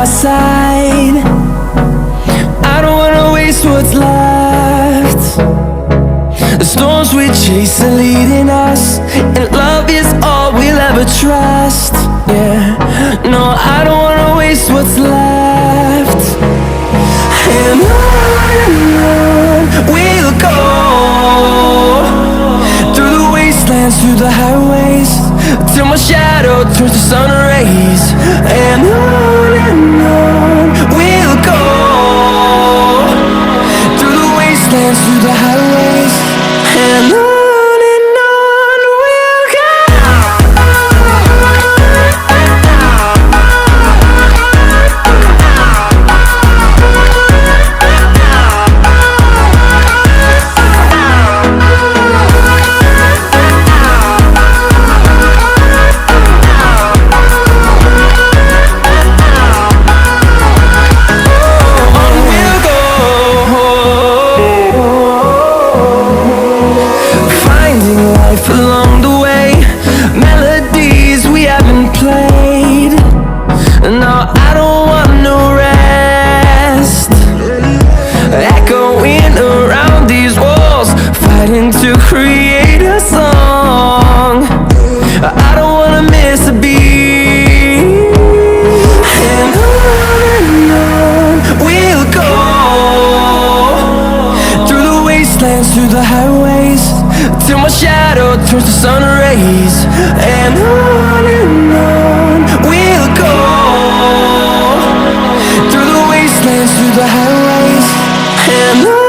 my side. I don't wanna waste what's left. The storms we chase are leading us, and love is all we'll ever trust. Yeah, no, I don't wanna waste what's left. And on we'll go, through the wastelands, through the highways, till my shadow turns to sun rays. And on we'll go, through the wastelands, through the highways, and on we'll go. Along the way, melodies we haven't played. No, I don't want no rest. Echoing around these walls, fighting to create a song. I don't wanna miss a beat. And on we'll go, through the wastelands, through the highways, till my shadow turns to sun rays. And on we'll go, through the wastelands, through the highways, and on.